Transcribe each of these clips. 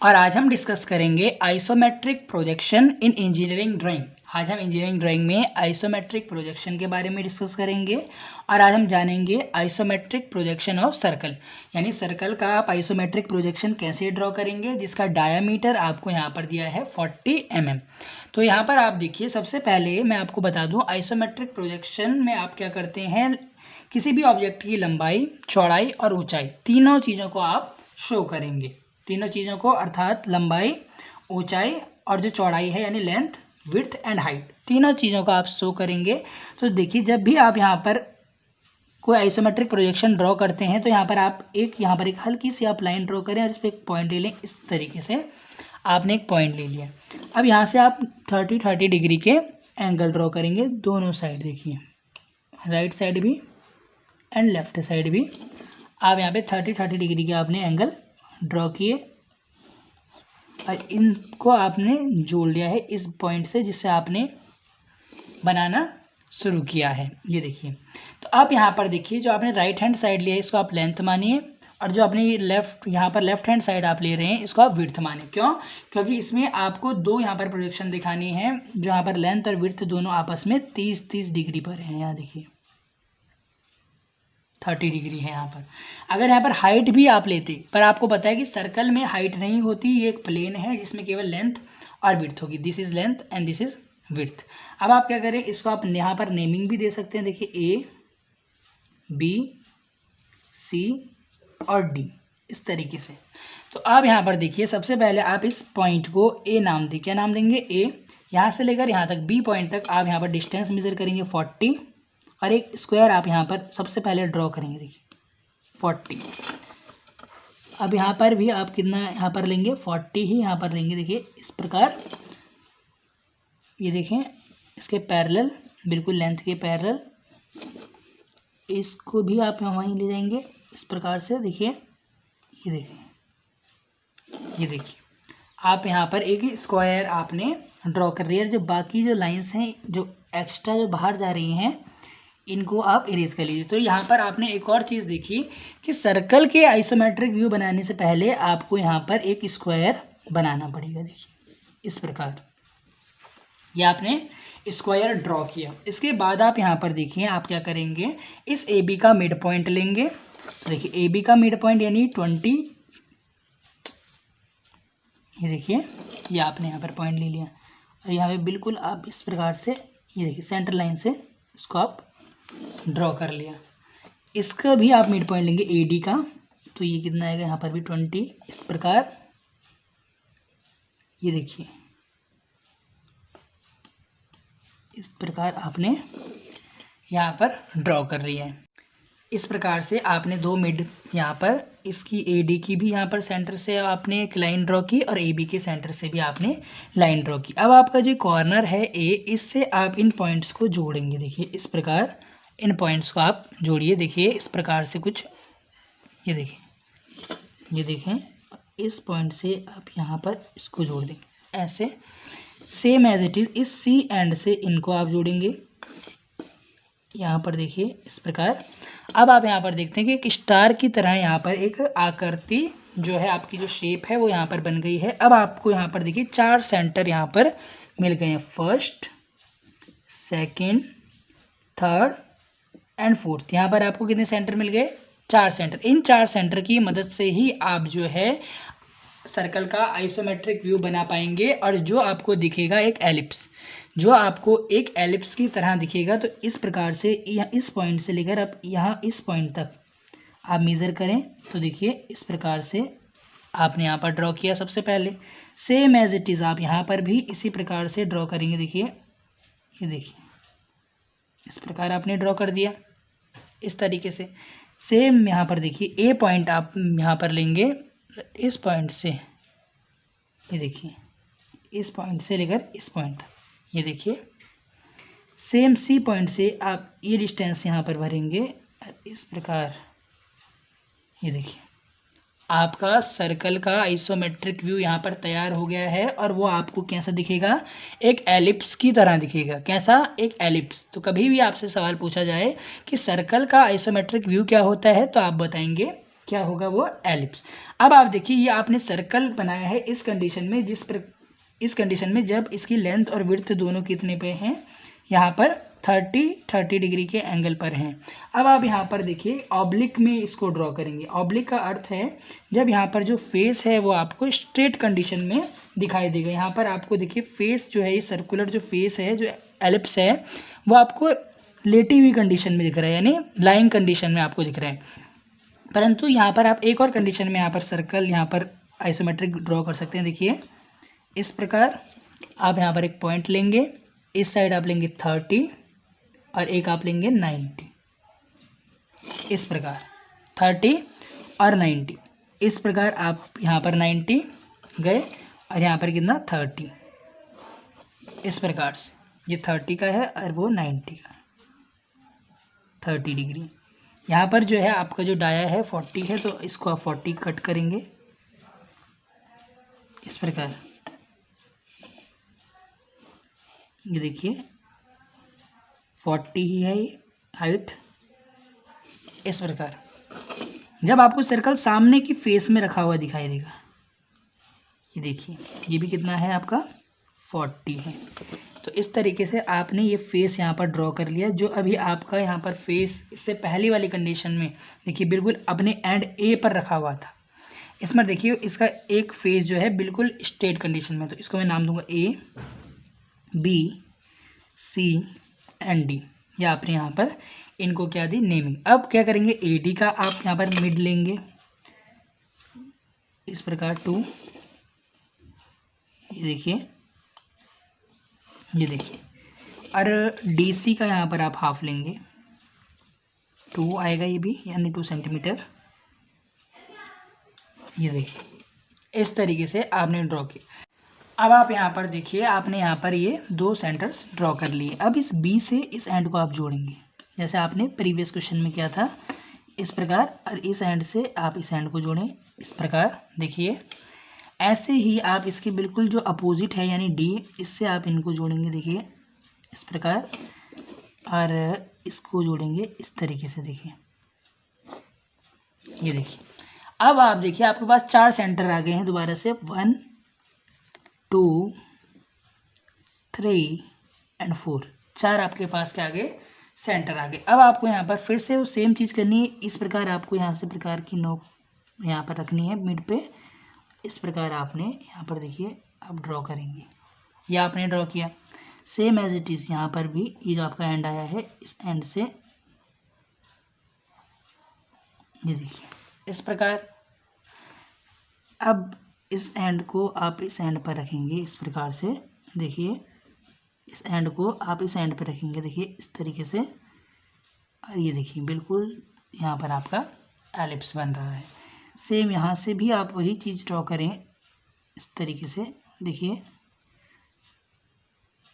और आज हम डिस्कस करेंगे आइसोमेट्रिक प्रोजेक्शन इन इंजीनियरिंग ड्राइंग। आज हम इंजीनियरिंग ड्राइंग में आइसोमेट्रिक प्रोजेक्शन के बारे में डिस्कस करेंगे और आज हम जानेंगे आइसोमेट्रिक प्रोजेक्शन ऑफ सर्कल, यानी सर्कल का आप आइसोमेट्रिक प्रोजेक्शन कैसे ड्रॉ करेंगे, जिसका डायामीटर आपको यहाँ पर दिया है 40 mm। तो यहाँ पर आप देखिए, सबसे पहले मैं आपको बता दूँ आइसोमेट्रिक प्रोजेक्शन में आप क्या करते हैं, किसी भी ऑब्जेक्ट की लंबाई, चौड़ाई और ऊंचाई तीनों चीज़ों को आप शो करेंगे। तीनों चीज़ों को अर्थात लंबाई, ऊंचाई और जो चौड़ाई है यानी लेंथ, विड्थ एंड हाइट, तीनों चीज़ों को आप शो करेंगे। तो देखिए, जब भी आप यहाँ पर कोई आइसोमेट्रिक प्रोजेक्शन ड्रॉ करते हैं तो यहाँ पर आप यहाँ पर एक हल्की सी आप लाइन ड्रॉ करें और इस पर एक पॉइंट ले लें। इस तरीके से आपने एक पॉइंट ले लिया। अब यहाँ से आप 30 डिग्री के एंगल ड्रॉ करेंगे दोनों साइड। देखिए, राइट साइड भी एंड लेफ्ट साइड भी आप यहाँ पे 30 डिग्री के आपने एंगल ड्रॉ किए और इनको आपने जोड़ लिया है इस पॉइंट से जिससे आपने बनाना शुरू किया है। ये देखिए, तो आप यहाँ पर देखिए, जो आपने राइट हैंड साइड लिया है इसको आप लेंथ मानिए और जो अपनी यहाँ पर लेफ्ट हैंड साइड आप ले रहे हैं इसको आप विड्थ मानिए। क्यों? क्योंकि इसमें आपको दो यहाँ पर प्रोजेक्शन दिखानी है, जो यहाँ पर लेंथ और विड्थ दोनों आपस में 30 डिग्री पर है। यहाँ देखिए 30 डिग्री है यहाँ पर। अगर यहाँ पर हाइट भी आप लेते, पर आपको पता है कि सर्कल में हाइट नहीं होती, ये एक प्लेन है जिसमें केवल लेंथ और विड्थ होगी। This is length and this is width. अब आप क्या करें, इसको आप यहाँ पर नेमिंग भी दे सकते हैं। देखिए A, B, C और D, इस तरीके से। तो आप यहाँ पर देखिए, सबसे पहले आप इस पॉइंट को A नाम दें। क्या नाम देंगे? A। यहाँ से लेकर यहाँ तक B पॉइंट तक आप यहाँ पर डिस्टेंस मेजर करेंगे 40 और एक स्क्वायर आप यहाँ पर सबसे पहले ड्रॉ करेंगे। देखिए 40। अब यहाँ पर भी आप कितना यहाँ पर लेंगे? 40 ही यहाँ पर लेंगे। देखिए इस प्रकार, ये देखें इसके पैरेलल, बिल्कुल लेंथ के पैरेलल, इसको भी आप वहीं ले जाएंगे इस प्रकार से। देखिए ये देखिए आप यहाँ पर एक स्क्वायर आपने ड्रॉ कर लिया। जो बाकी जो लाइंस हैं, जो एक्स्ट्रा जो बाहर जा रही हैं, इनको आप इरेज कर लीजिए। तो यहाँ पर आपने एक और चीज़ देखी कि सर्कल के आइसोमेट्रिक व्यू बनाने से पहले आपको यहाँ पर एक स्क्वायर बनाना पड़ेगा। देखिए इस प्रकार, ये आपने स्क्वायर ड्रॉ किया। इसके बाद आप यहाँ पर देखिए, आप क्या करेंगे, इस ए बी का मिड पॉइंट लेंगे। देखिए ए बी का मिड पॉइंट यानी 20, ये देखिए ये आपने यहाँ पर पॉइंट ले लिया और यहाँ पे बिल्कुल आप इस प्रकार से, ये देखिए सेंटर लाइन से इसको आप ड्रॉ कर लिया। इसका भी आप मिड पॉइंट लेंगे ए डी का, तो ये कितना आएगा यहाँ पर भी 20। इस प्रकार ये देखिए, इस प्रकार आपने यहाँ पर ड्रॉ कर लिया है। इस प्रकार से आपने दो मिड यहाँ पर, इसकी ए डी की भी यहाँ पर सेंटर से आपने एक लाइन ड्रॉ की और ए बी के सेंटर से भी आपने लाइन ड्रॉ की। अब आपका जो कॉर्नर है ए, इससे आप इन पॉइंट्स को जोड़ेंगे। देखिए इस प्रकार इन पॉइंट्स को आप जोड़िए। देखिए इस प्रकार से कुछ, ये देखिए, ये देखें, इस पॉइंट से आप यहाँ पर इसको जोड़ देंगे ऐसे, सेम एज इट इज़। इस सी एंड से इनको आप जोड़ेंगे यहाँ पर। देखिए इस प्रकार। अब आप यहाँ पर देखते हैं कि एक स्टार की तरह यहाँ पर एक आकृति जो है, आपकी जो शेप है वो यहाँ पर बन गई है। अब आपको यहाँ पर देखिए 4 सेंटर यहाँ पर मिल गए हैं, first, second, third and fourth. यहाँ पर आपको कितने सेंटर मिल गए? 4 सेंटर। इन 4 सेंटर की मदद से ही आप जो है सर्कल का आइसोमेट्रिक व्यू बना पाएंगे और जो आपको दिखेगा एक एलिप्स, जो आपको एक एलिप्स की तरह दिखेगा। तो इस प्रकार से इस पॉइंट से लेकर आप यहाँ इस पॉइंट तक आप मेज़र करें तो देखिए इस प्रकार से आपने यहाँ पर ड्रॉ किया। सबसे पहले सेम एज इट इज़ आप यहाँ पर भी इसी प्रकार से ड्रॉ करेंगे। देखिए ये देखिए, इस प्रकार आपने ड्रॉ कर दिया इस तरीके से। सेम यहाँ पर देखिए ए पॉइंट आप यहाँ पर लेंगे, इस पॉइंट से, ये देखिए इस पॉइंट से लेकर इस पॉइंट तक, ये देखिए सेम सी पॉइंट से आप ये डिस्टेंस यहाँ पर भरेंगे इस प्रकार। ये देखिए आपका सर्कल का आइसोमेट्रिक व्यू यहाँ पर तैयार हो गया है और वो आपको कैसा दिखेगा? एक एलिप्स की तरह दिखेगा। कैसा? एक एलिप्स। तो कभी भी आपसे सवाल पूछा जाए कि सर्कल का आइसोमेट्रिक व्यू क्या होता है, तो आप बताएंगे क्या होगा वो एलिप्स। अब आप देखिए ये आपने सर्कल बनाया है इस कंडीशन में, इस कंडीशन में जब इसकी लेंथ और विड्थ दोनों कितने पे हैं, यहाँ पर 30 डिग्री के एंगल पर हैं। अब आप यहाँ पर देखिए ऑब्लिक में इसको ड्रॉ करेंगे। ऑब्लिक का अर्थ है जब यहाँ पर जो फेस है वो आपको स्ट्रेट कंडीशन में दिखाई देगा। यहाँ पर आपको देखिए फेस जो है, ये सर्कुलर जो फेस है, जो एलिप्स है, वो आपको लेटी हुई कंडीशन में दिख रहा है, यानी लाइंग कंडीशन में आपको दिख रहा है। परंतु यहाँ पर आप एक और कंडीशन में यहाँ पर सर्कल, यहाँ पर आइसोमेट्रिक ड्रॉ कर सकते हैं। देखिए इस प्रकार आप यहाँ पर एक पॉइंट लेंगे, इस साइड आप लेंगे 30 और एक आप लेंगे 90। इस प्रकार 30 और 90, इस प्रकार आप यहाँ पर 90 गए और यहाँ पर कितना 30। इस प्रकार से ये 30 का है और वो 90 का, 30 डिग्री। यहाँ पर जो है आपका जो डाया है 40 है, तो इसको आप 40 कट करेंगे इस प्रकार। ये देखिए 40 ही है ये हाइट। इस प्रकार जब आपको सर्कल सामने की फेस में रखा हुआ दिखाई देगा, ये देखिए ये भी कितना है आपका 40 है। तो इस तरीके से आपने ये फेस यहाँ पर ड्रॉ कर लिया। जो अभी आपका यहाँ पर फेस इससे पहली वाली कंडीशन में देखिए बिल्कुल अपने एंड ए पर रखा हुआ था, इसमें देखिए इसका एक फेस जो है बिल्कुल स्ट्रेट कंडीशन में, तो इसको मैं नाम दूंगा ए, बी, सी एंड डी। या आपने यहाँ पर इनको क्या दी नेमिंग। अब क्या करेंगे, ए डी का आप यहाँ पर मिड लेंगे इस प्रकार 2। ये देखिए और डी सी का यहाँ पर आप हाफ लेंगे, 2 आएगा ये भी, यानी 2 सेंटीमीटर। ये देखिए इस तरीके से आपने ड्रॉ किया। अब आप यहाँ पर देखिए आपने यहाँ पर ये 2 सेंटर्स ड्रॉ कर लिए। अब इस बी से इस एंड को आप जोड़ेंगे, जैसे आपने प्रीवियस क्वेश्चन में किया था इस प्रकार, और इस एंड से आप इस एंड को जोड़ें इस प्रकार। देखिए ऐसे ही आप इसके बिल्कुल जो अपोजिट है यानी डी, इससे आप इनको जोड़ेंगे देखिए इस प्रकार, और इसको जोड़ेंगे इस तरीके से। देखिए ये देखिए अब आप देखिए आपके पास 4 सेंटर आ गए हैं दोबारा से, 1 2 3 एंड 4, 4 आपके पास क्या आ गए सेंटर आ गए। अब आपको यहाँ पर फिर से वो सेम चीज़ करनी है। इस प्रकार आपको यहाँ से प्रकार की नोक यहाँ पर रखनी है मिड पे। इस प्रकार आपने यहाँ पर देखिए आप ड्रॉ करेंगे, ये आपने ड्रॉ किया। सेम एज इट इज़ यहाँ पर भी ये जो आपका एंड आया है इस एंड से, ये देखिए इस प्रकार। अब इस एंड को आप इस एंड पर रखेंगे इस प्रकार से। देखिए इस एंड को आप इस एंड पर रखेंगे देखिए इस तरीके से, और ये देखिए बिल्कुल यहाँ पर आपका एलिप्स बन रहा है। सेम यहाँ से भी आप वही चीज़ ड्रॉ करें इस तरीके से। देखिए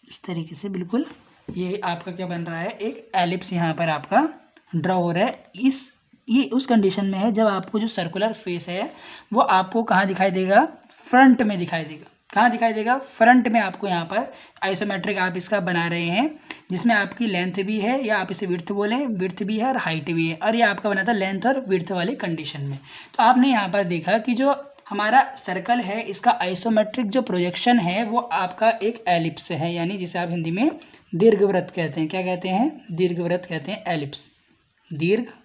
इस तरीके से बिल्कुल ये आपका क्या बन रहा है, एक एलिप्स यहाँ पर आपका ड्रॉ हो रहा है। ये उस कंडीशन में है जब आपको जो सर्कुलर फेस है वो आपको कहाँ दिखाई देगा, फ्रंट में दिखाई देगा। कहाँ दिखाई देगा, फ्रंट में। आपको यहाँ पर आइसोमेट्रिक आप इसका बना रहे हैं जिसमें आपकी लेंथ भी है, या आप इसे विड्थ बोलें, विड्थ भी है और हाइट भी है, और ये आपका बना था लेंथ और विड्थ वाली कंडीशन में। तो आपने यहाँ पर देखा कि जो हमारा सर्कल है इसका आइसोमेट्रिक जो प्रोजेक्शन है वो आपका एक एलिप्स है, यानी जिसे आप हिंदी में दीर्घवृत्त कहते हैं। क्या कहते हैं, दीर्घवृत्त कहते हैं, एलिप्स दीर्घवृत्त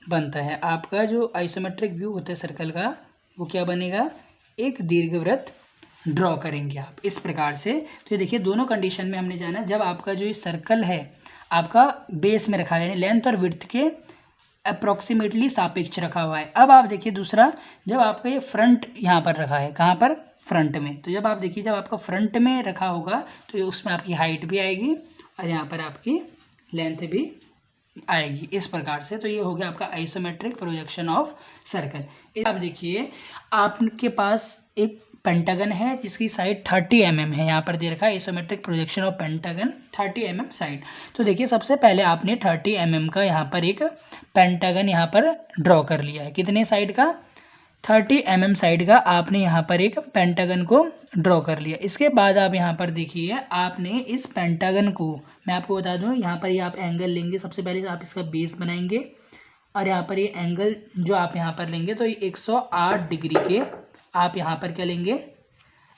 बनता है। आपका जो आइसोमेट्रिक व्यू होता है सर्कल का वो क्या बनेगा, एक दीर्घवृत्त ड्रॉ करेंगे आप इस प्रकार से। तो ये देखिए दोनों कंडीशन में हमने जाना, जब आपका जो ये सर्कल है आपका बेस में रखा है यानी लेंथ और विड्थ के अप्रॉक्सीमेटली सापेक्ष रखा हुआ है। अब आप देखिए दूसरा, जब आपका ये फ्रंट यहाँ पर रखा है, कहाँ पर, फ्रंट में। तो जब आप देखिए जब आपका फ्रंट में रखा होगा तो उसमें आपकी हाइट भी आएगी और यहाँ पर आपकी लेंथ भी आएगी इस प्रकार से। तो ये हो गया आपका आइसोमेट्रिक प्रोजेक्शन ऑफ सर्कल। आप देखिए आपके पास एक पेंटागन है जिसकी साइड 30 mm है, यहाँ पर दे रखा है isometric projection of pentagon 30 mm side. तो देखिए सबसे पहले आपने 30 mm का यहाँ पर एक पेंटागन यहाँ पर ड्रॉ कर लिया है। कितने साइड का, 30 mm साइड का आपने यहाँ पर एक पेंटागन को ड्रॉ कर लिया। इसके बाद आप यहाँ पर देखिए आपने इस पेंटागन को, मैं आपको बता दूँ यहाँ पर ये आप एंगल लेंगे, सबसे पहले आप इसका बेस बनाएंगे और यहाँ पर ये एंगल जो आप यहाँ पर लेंगे तो ये 108 डिग्री के आप यहाँ पर क्या लेंगे,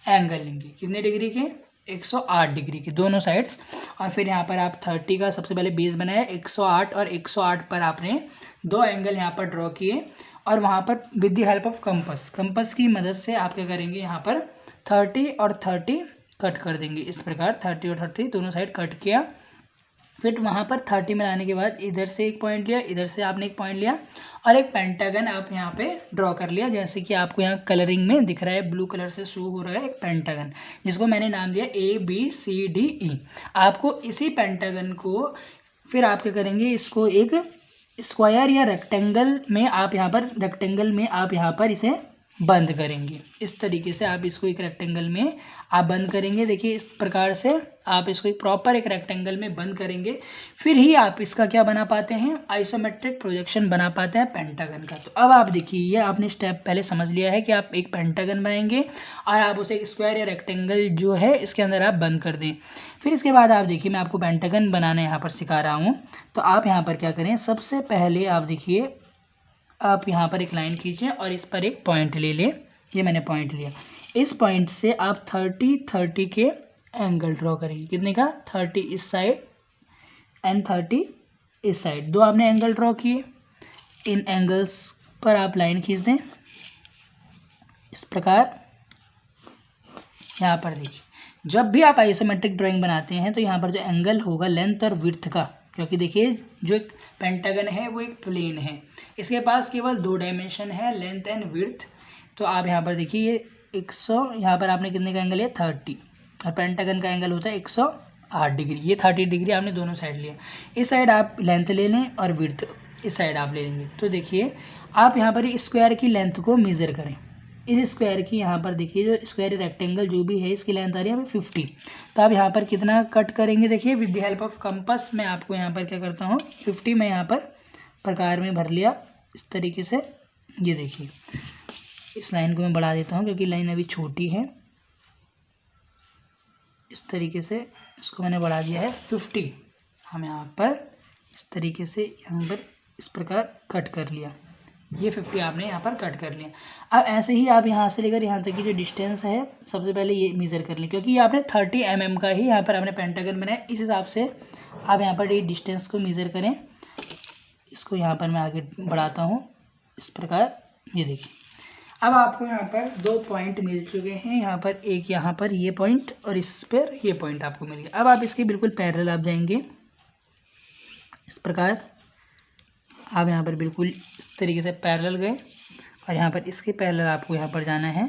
एंगल लेंगे। कितने डिग्री के, 108 डिग्री के दोनों साइड्स। और फिर यहाँ पर आप 30 का सबसे पहले बेस बनाया, 108 और 108 पर आपने दो एंगल यहाँ पर ड्रॉ किए। और वहाँ पर with the help of compass की मदद से आप क्या करेंगे, यहाँ पर 30 और 30 कट कर देंगे। इस प्रकार 30 और 30 दोनों साइड कट किया। फिर वहाँ पर 30 में लाने के बाद इधर से एक पॉइंट लिया, इधर से आपने एक पॉइंट लिया और एक पेंटागन आप यहाँ पे ड्रॉ कर लिया। जैसे कि आपको यहाँ कलरिंग में दिख रहा है, ब्लू कलर से शो हो रहा है एक पेंटागन, जिसको मैंने नाम दिया ABCDE। आपको इसी पेंटागन को फिर आप क्या करेंगे, इसको एक स्क्वायर या रेक्टेंगल में आप यहाँ पर इसे बंद करेंगे। इस तरीके से आप इसको एक रेक्टेंगल में आप बंद करेंगे। देखिए इस प्रकार से आप इसको एक प्रॉपर एक रेक्टेंगल में बंद करेंगे, फिर ही आप इसका क्या बना पाते हैं, आइसोमेट्रिक प्रोजेक्शन बना पाते हैं पेंटागन का। तो अब आप देखिए ये आपने स्टेप पहले समझ लिया है कि आप एक पेंटागन बनाएंगे और आप उसे एक स्क्वायर या रेक्टेंगल जो है इसके अंदर आप बंद कर दें। फिर इसके बाद आप देखिए मैं आपको पेंटागन बनाना यहाँ पर सिखा रहा हूँ। तो आप यहाँ पर क्या करें, सबसे पहले आप देखिए आप यहाँ पर एक लाइन खींचें और इस पर एक पॉइंट ले लें। ये मैंने पॉइंट लिया, इस पॉइंट से आप 30 के एंगल ड्रॉ करेंगे। कितने का, 30 इस साइड एंड 30 इस साइड, दो आपने एंगल ड्रॉ किए। इन एंगल्स पर आप लाइन खींच दें इस प्रकार। यहाँ पर देखिए जब भी आप आइसोमेट्रिक ड्राइंग बनाते हैं तो यहाँ पर जो एंगल होगा लेंथ और विड्थ का, क्योंकि देखिए जो एक पेंटागन है वो एक प्लेन है, इसके पास केवल दो डायमेंशन है, लेंथ एंड विड्थ। तो आप यहाँ पर देखिए ये 100, यहाँ पर आपने कितने का एंगल लिया, 30, और पेंटागन का एंगल होता है 108 डिग्री। ये 30 डिग्री आपने दोनों साइड लिया। इस साइड आप लेंथ ले लें और विड्थ इस साइड आप ले लेंगे। तो देखिए आप यहाँ पर स्क्वायर की लेंथ को मेज़र करें। इस स्क्वायर की यहाँ पर देखिए जो स्क्वायर रेक्टेंगल जो भी है इसकी लेंथ आ रही है हमें 50। तो आप यहाँ पर कितना कट करेंगे, देखिए with the help of compass मैं आपको यहाँ पर क्या करता हूँ, 50 मैं यहाँ पर प्रकार में भर लिया इस तरीके से। ये देखिए इस लाइन को मैं बढ़ा देता हूँ क्योंकि लाइन अभी छोटी है। इस तरीके से इसको मैंने बढ़ा दिया है 50। हम यहाँ पर इस तरीके से यहाँ पर इस प्रकार कट कर लिया। ये 50 आपने यहाँ पर कट कर लिया। अब ऐसे ही आप यहाँ से लेकर यहाँ तक की जो डिस्टेंस है सबसे पहले ये मेज़र कर लें, क्योंकि ये आपने 30 mm का ही यहाँ पर आपने पेंटागन बनाया। इस हिसाब से आप यहाँ पर ये डिस्टेंस को मेज़र करें। इसको यहाँ पर मैं आगे बढ़ाता हूँ इस प्रकार। ये देखिए अब आपको यहाँ पर दो पॉइंट मिल चुके हैं, यहाँ पर एक यहाँ पर ये पॉइंट और इस पर ये पॉइंट आपको मिल गया। अब आप इसके बिल्कुल पैरेलल आप जाएंगे इस प्रकार। आप यहाँ पर बिल्कुल इस तरीके से पैरेलल गए और यहाँ पर इसके पैरेलल आपको यहाँ पर जाना है।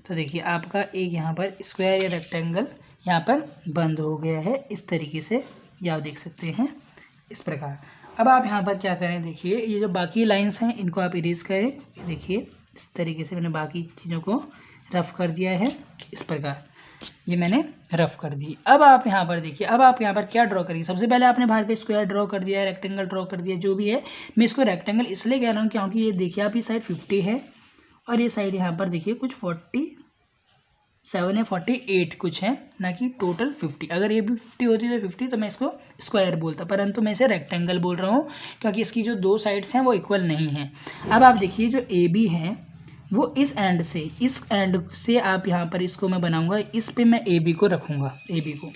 तो देखिए आपका एक यहाँ पर स्क्वायर या रेक्टेंगल यहाँ पर बंद हो गया है इस तरीके से, ये आप देख सकते हैं इस प्रकार। अब आप यहाँ पर क्या करें, देखिए ये जो बाकी लाइंस हैं इनको आप इरेज करें। देखिए इस तरीके से मैंने बाकी चीज़ों को रफ़ कर दिया है इस प्रकार, ये मैंने रफ़ कर दी। अब आप यहाँ पर देखिए, अब आप यहाँ पर क्या ड्रॉ करेंगे, सबसे पहले आपने बाहर का स्क्वायर ड्रॉ कर दिया है, रेक्टेंगल ड्रॉ कर दिया, जो भी है। मैं इसको रेक्टेंगल इसलिए कह रहा हूँ क्योंकि ये देखिए आप ये साइड 50 है और ये साइड यहाँ पर देखिए कुछ 47 या 48 कुछ है, ना कि टोटल 50। अगर ये भी 50 होती तो 50 तो मैं इसको स्क्वायर बोलता, परंतु मैं इसे रेक्टेंगल बोल रहा हूँ क्योंकि इसकी जो दो साइड्स हैं वो इक्वल नहीं हैं। अब आप देखिए जो AB है वो इस एंड से आप यहाँ पर इसको मैं बनाऊंगा, इस पे मैं AB को रखूँगा, AB को।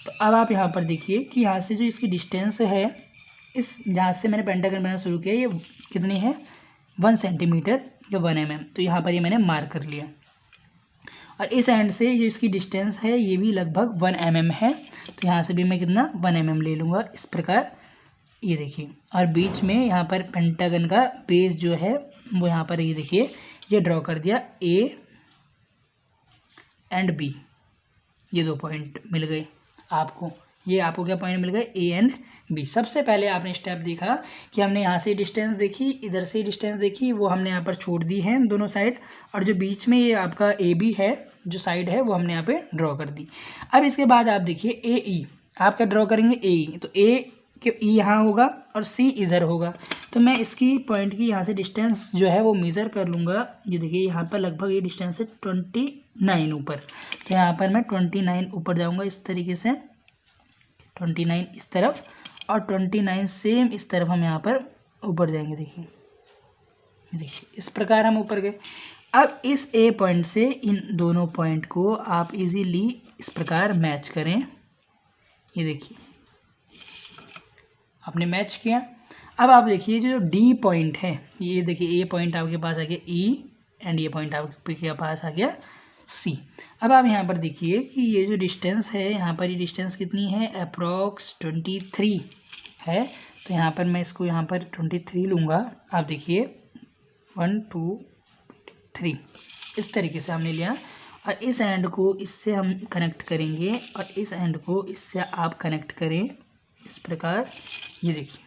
तो अब आप यहाँ पर देखिए कि यहाँ से जो इसकी डिस्टेंस है, इस जहाँ से मैंने पेंटागन बनाना शुरू किया, ये कितनी है 1 सेंटीमीटर या 1 mm। तो यहाँ पर ये मैंने मार्क कर लिया और इस एंड से जो इसकी डिस्टेंस है ये भी लगभग 1 mm है। तो यहाँ से भी मैं कितना 1 mm ले लूँगा इस प्रकार। ये देखिए और बीच में यहाँ पर पेंटागन का बेस जो है वो यहाँ पर ये देखिए ये ड्रॉ कर दिया A एंड B, ये दो पॉइंट मिल गए आपको। ये आपको क्या पॉइंट मिल गए, A एंड B। सबसे पहले आपने स्टेप देखा कि हमने यहाँ से डिस्टेंस देखी, इधर से डिस्टेंस देखी, वो हमने यहाँ पर छोड़ दी है दोनों साइड, और जो बीच में ये आपका AB है जो साइड है वो हमने यहाँ पे ड्रॉ कर दी। अब इसके बाद आप देखिए AE आप क्या ड्रॉ करेंगे, AE। तो A कि E यहाँ होगा और C इधर होगा। तो मैं इसकी पॉइंट की यहाँ से डिस्टेंस जो है वो मेज़र कर लूँगा। ये देखिए यहाँ पर लगभग ये डिस्टेंस है 29 ऊपर। तो यहाँ पर मैं 29 ऊपर जाऊँगा इस तरीके से, 29 इस तरफ और 29 सेम इस तरफ हम यहाँ पर ऊपर जाएंगे। देखिए इस प्रकार हम ऊपर गए। अब इस ए पॉइंट से इन दोनों पॉइंट को आप इजीली इस प्रकार मैच करें। ये देखिए आपने मैच किया। अब आप देखिए जो डी पॉइंट है, ये देखिए ए पॉइंट आपके पास आ गया ई, एंड ये पॉइंट आपके पास आ गया सी। अब आप यहाँ पर देखिए कि ये जो डिस्टेंस है, यहाँ पर ये डिस्टेंस कितनी है, अप्रॉक्स 23 है। तो यहाँ पर मैं इसको यहाँ पर 23 लूँगा। आप देखिए 1 2 3 इस तरीके से हमने लिया, और इस एंड को इससे हम कनेक्ट करेंगे और इस एंड को इससे आप कनेक्ट करें इस प्रकार। ये देखिए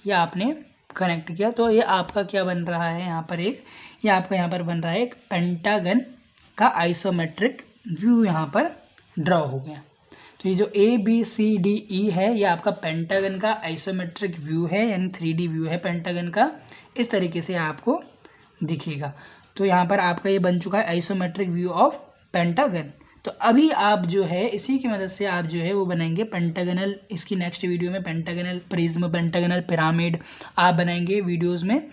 ये आपने कनेक्ट किया, तो ये आपका क्या बन रहा है यहाँ पर, एक ये आपका यहाँ पर बन रहा है एक पेंटागन का आइसोमेट्रिक व्यू यहाँ पर ड्रॉ हो गया। तो ये जो ABCDE है ये आपका पेंटागन का आइसोमेट्रिक व्यू है, यानी 3D व्यू है पेंटागन का। इस तरीके से आपको दिखेगा। तो यहाँ पर आपका ये बन चुका है आइसोमेट्रिक व्यू ऑफ पेंटागन। तो अभी आप जो है इसी की मदद से आप जो है वो बनाएंगे पेंटागनल, इसकी नेक्स्ट वीडियो में पेंटागनल प्रिज्म, पेंटागनल पिरामिड आप बनाएंगे वीडियोस में।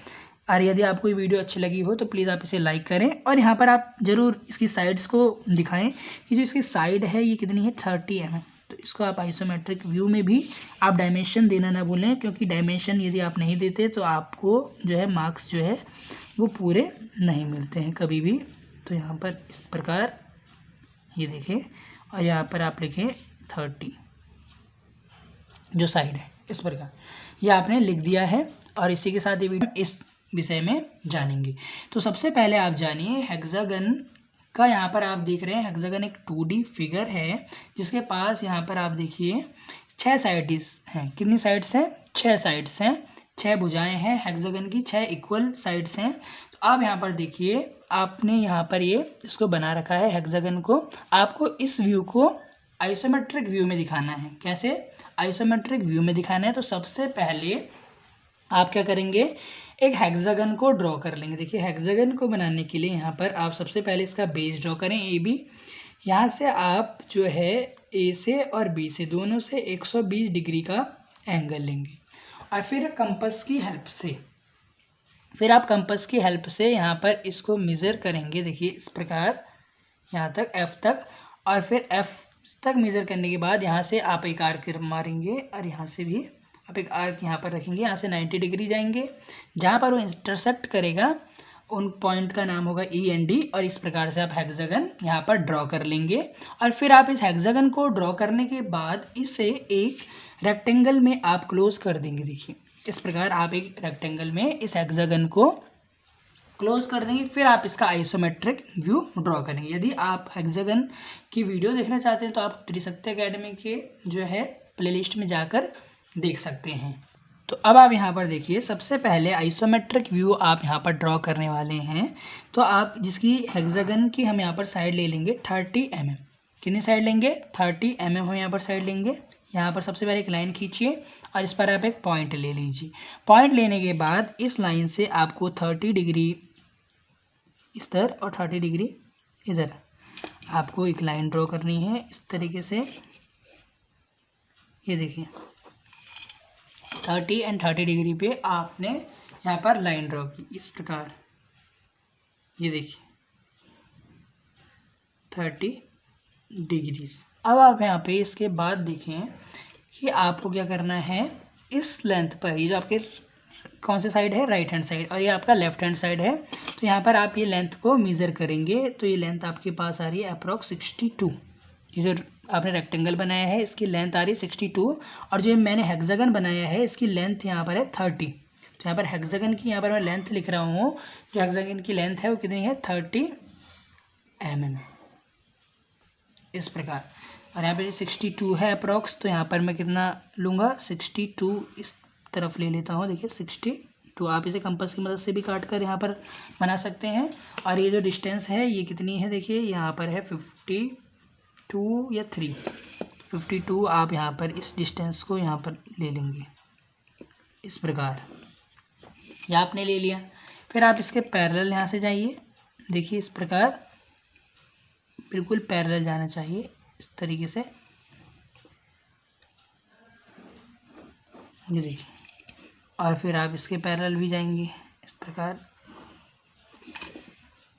और यदि आपको ये वीडियो अच्छी लगी हो तो प्लीज़ आप इसे लाइक करें, और यहाँ पर आप ज़रूर इसकी साइड्स को दिखाएं कि जो इसकी साइड है ये कितनी है, 30 mm। तो इसको आप आइसोमेट्रिक व्यू में भी आप डायमेंशन देना ना भूलें, क्योंकि डायमेंशन यदि आप नहीं देते तो आपको जो है मार्क्स जो है वो पूरे नहीं मिलते हैं कभी भी। तो यहाँ पर इस प्रकार ये देखें, और यहाँ पर आप लिखें 30 जो साइड है, इस प्रकार ये आपने लिख दिया है। और इसी के साथ ये वीडियो इस विषय में जानेंगे। तो सबसे पहले आप जानिए हेक्सागन का। यहाँ पर आप देख रहे हैं हेक्सागन एक 2D फिगर है, जिसके पास यहाँ पर आप देखिए 6 साइड्स हैं। कितनी साइड्स हैं, 6 साइड्स हैं, 6 भुजाएं हैं हेक्सागन की, 6 इक्वल साइड्स हैं। तो आप यहाँ पर देखिए आपने यहाँ पर ये इसको बना रखा है हेक्सागन को। आपको इस व्यू को आइसोमेट्रिक व्यू में दिखाना है। कैसे आइसोमेट्रिक व्यू में दिखाना है, तो सबसे पहले आप क्या करेंगे, एक हेक्सागन को ड्रॉ कर लेंगे। देखिए हेक्सागन को बनाने के लिए यहाँ पर आप सबसे पहले इसका बेस ड्रॉ करें AB। यहाँ से आप जो है A से और B से दोनों से 120 डिग्री का एंगल लेंगे, और फिर कंपास की हेल्प से यहाँ पर इसको मेज़र करेंगे। देखिए इस प्रकार यहाँ तक F तक, और फिर F तक मेज़र करने के बाद यहाँ से आप एक आर्क मारेंगे, और यहाँ से भी आप एक आर्क यहाँ पर रखेंगे। यहाँ से 90 डिग्री जाएंगे, जहाँ पर वो इंटरसेक्ट करेगा उन पॉइंट का नाम होगा E and D। और इस प्रकार से आप हेक्सागन यहाँ पर ड्रॉ कर लेंगे। और फिर आप इस हेक्सागन को ड्रॉ करने के बाद इसे एक रेक्टेंगल में आप क्लोज कर देंगे। देखिए इस प्रकार आप एक रेक्टेंगल में इस हेक्सागन को क्लोज कर देंगे। फिर आप इसका आइसोमेट्रिक व्यू ड्रॉ करेंगे। यदि आप हेक्सागन की वीडियो देखना चाहते हैं तो आप त्रिशक्ति एकेडमी के जो है प्लेलिस्ट में जाकर देख सकते हैं। तो अब आप यहाँ पर देखिए सबसे पहले आइसोमेट्रिक व्यू आप यहाँ पर ड्रॉ करने वाले हैं। तो आप जिसकी हेक्सागन की हम यहाँ पर साइड ले लेंगे 30 mm। कितनी साइड लेंगे, 30 mm हम यहाँ पर साइड लेंगे। यहाँ पर सबसे पहले एक लाइन खींचिए और इस पर आप एक पॉइंट ले लीजिए। पॉइंट लेने के बाद इस लाइन से आपको 30 डिग्री इधर और 30 डिग्री इधर आपको एक लाइन ड्रॉ करनी है इस तरीके से। ये देखिए 30 और 30 डिग्री पे आपने यहाँ पर लाइन ड्रॉ की इस प्रकार। ये देखिए 30 डिग्री। अब आप यहाँ पे इसके बाद देखें कि आपको क्या करना है, इस लेंथ पर, ये जो आपके कौन से साइड है, राइट हैंड साइड, और ये आपका लेफ्ट हैंड साइड है। तो यहाँ पर आप ये लेंथ को मेज़र करेंगे। तो ये लेंथ आपके पास आ रही है अप्रॉक्स 62। ये जो आपने रेक्टेंगल बनाया है इसकी लेंथ आ रही है 62, और जो मैंने हेक्सागन बनाया है इसकी लेंथ यहाँ पर है 30। तो यहाँ पर हेक्सागन की यहाँ पर मैं लेंथ लिख रहा हूँ, जो हेक्सागन की लेंथ है वो कितनी है, 30 mm इस प्रकार। और यहाँ पर 62 है अप्रॉक्स, तो यहाँ पर मैं कितना लूँगा, 62 इस तरफ ले लेता हूँ। देखिए 62, आप इसे कंपास की मदद से भी काट कर यहाँ पर बना सकते हैं। और ये जो डिस्टेंस है ये कितनी है, देखिए यहाँ पर है 52 या 3, 52 आप यहाँ पर इस डिस्टेंस को यहाँ पर ले लेंगे इस प्रकार। ये आपने ले लिया। फिर आप इसके पैरेलल यहाँ से जाइए। देखिए इस प्रकार बिल्कुल पैरेलल जाना चाहिए इस तरीके से। ये देखिए, और फिर आप इसके पैरेलल भी जाएंगे इस प्रकार।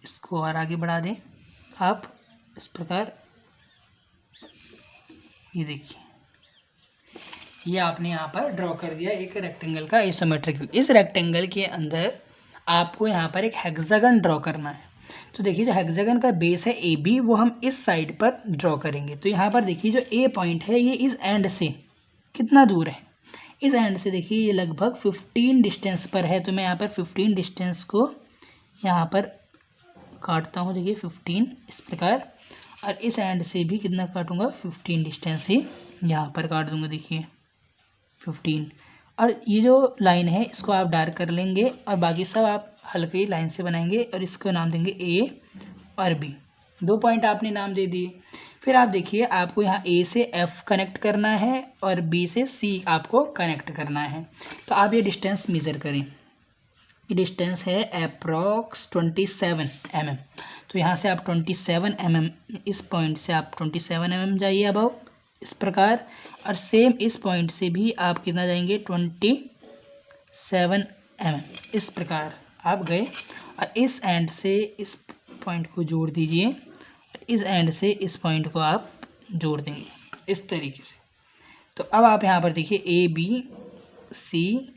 इसको और आगे बढ़ा दें आप इस प्रकार। ये देखिए, ये आपने यहाँ पर ड्रॉ कर दिया एक रेक्टेंगल का आइसोमेट्रिक व्यू। इस रेक्टेंगल के अंदर आपको यहाँ पर एक हेक्सागन ड्रॉ करना है। तो देखिए, जो हेक्सागन का बेस है ए बी, वो हम इस साइड पर ड्रॉ करेंगे। तो यहाँ पर देखिए, जो ए पॉइंट है ये इस एंड से कितना दूर है, इस एंड से देखिए ये लगभग 15 डिस्टेंस पर है। तो मैं यहाँ पर 15 डिस्टेंस को यहाँ पर काटता हूँ, देखिए 15 इस प्रकार। और इस एंड से भी कितना काटूंगा, 15 डिस्टेंस ही यहाँ पर काट दूंगा, देखिए 15। और ये जो लाइन है इसको आप डार्क कर लेंगे और बाकी सब आप हल्की लाइन से बनाएंगे और इसको नाम देंगे ए और बी। 2 पॉइंट आपने नाम दे दिए। फिर आप देखिए, आपको यहाँ ए से एफ कनेक्ट करना है और बी से सी आपको कनेक्ट करना है। तो आप ये डिस्टेंस मेज़र करें। ये डिस्टेंस है अप्रॉक्स 27 mm। तो यहाँ से आप 27 mm, इस पॉइंट से आप 27 mm जाइए अबव इस प्रकार। और सेम इस पॉइंट से भी आप कितना जाएंगे, 27 mm इस प्रकार आप गए। और इस एंड से इस पॉइंट को जोड़ दीजिए, इस एंड से इस पॉइंट को आप जोड़ देंगे इस तरीके से। तो अब आप यहाँ पर देखिए ए बी सी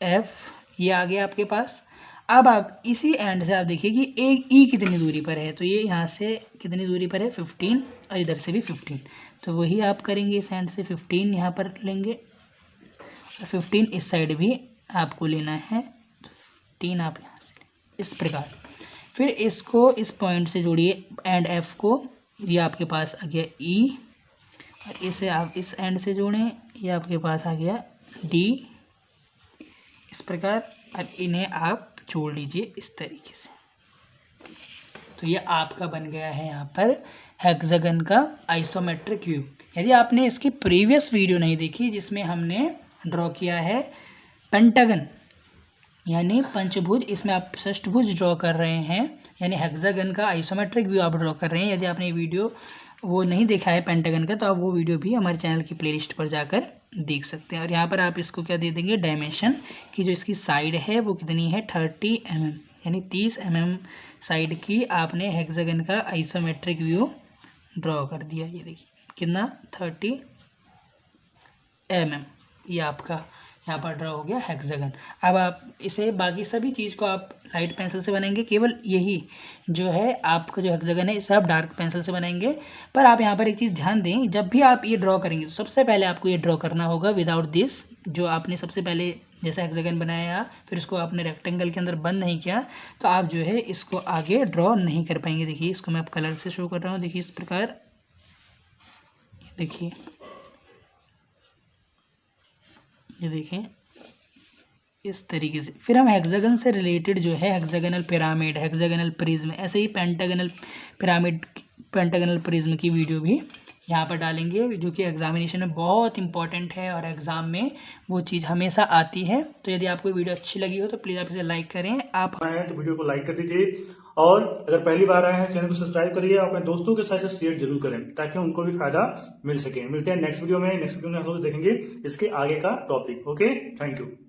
एफ ये आ गया आपके पास। अब आप इसी एंड से आप देखिए कि एक ई कितनी दूरी पर है। तो ये यहाँ से कितनी दूरी पर है, 15, और इधर से भी 15। तो वही आप करेंगे, इस एंड से 15 यहाँ पर लेंगे और 15 इस साइड भी आपको लेना है, 15 आप यहाँ से इस प्रकार। फिर इसको इस पॉइंट से जोड़िए एंड एफ को, ये आपके पास आ गया ई। और इसे आप इस एंड से जोड़ें, ये आपके पास आ गया डी इस प्रकार। और इन्हें आप जोड़ लीजिए इस तरीके से। तो ये आपका बन गया है यहाँ पर हेक्सागन का आइसोमेट्रिक व्यू। यदि आपने इसकी प्रीवियस वीडियो नहीं देखी जिसमें हमने ड्रॉ किया है पेंटागन यानी पंचभुज, इसमें आप षष्ठभुज ड्रॉ कर रहे हैं, यानी हेक्सागन का आइसोमेट्रिक व्यू आप ड्रॉ कर रहे हैं। यदि आपने वीडियो वो नहीं देखा है पेंटागन का, तो आप वो वीडियो भी हमारे चैनल की प्लेलिस्ट पर जाकर देख सकते हैं। और यहाँ पर आप इसको क्या दे देंगे, डायमेंशन की जो इसकी साइड है वो कितनी है, 30 mm, यानी 30 mm साइड की आपने हेक्सागन का आइसोमेट्रिक व्यू ड्रॉ कर दिया। ये देखिए कितना, 30 mm ये आपका यहाँ पर ड्रॉ हो गया हेक्सागन। अब आप इसे बाकी सभी चीज़ को आप लाइट पेंसिल से बनाएंगे, केवल यही जो है आपका जो हेक्सागन है इसे आप डार्क पेंसिल से बनाएंगे। पर आप यहाँ पर एक चीज़ ध्यान दें, जब भी आप ये ड्रॉ करेंगे तो सबसे पहले आपको ये ड्रॉ करना होगा विदाउट दिस। जो आपने सबसे पहले जैसा हेक्सागन बनाया फिर उसको आपने रेक्टेंगल के अंदर बंद नहीं किया, तो आप जो है इसको आगे ड्रॉ नहीं कर पाएंगे। देखिए इसको मैं आप कलर से शो कर रहा हूँ, देखिए इस प्रकार, देखिए ये देखें इस तरीके से। फिर हम हेक्सागन से रिलेटेड जो है हेक्सागनल पिरामिड, हेक्सागनल प्रिज्म, ऐसे ही पेंटागनल पिरामिड, पेंटागनल प्रिज्म की वीडियो भी यहाँ पर डालेंगे, जो कि एग्जामिनेशन में बहुत इंपॉर्टेंट है और एग्ज़ाम में वो चीज़ हमेशा आती है। तो यदि आपको वीडियो अच्छी लगी हो तो प्लीज़ आप इसे लाइक करें। आप आए हैं तो वीडियो को लाइक कर दीजिए, और अगर पहली बार आए हैं चैनल को सब्सक्राइब करिए, अपने दोस्तों के साथ शेयर जरूर करें ताकि उनको भी फायदा मिल सके। मिलते हैं नेक्स्ट वीडियो में। नेक्स्ट वीडियो में हम लोग देखेंगे इसके आगे का टॉपिक। Okay, thank you.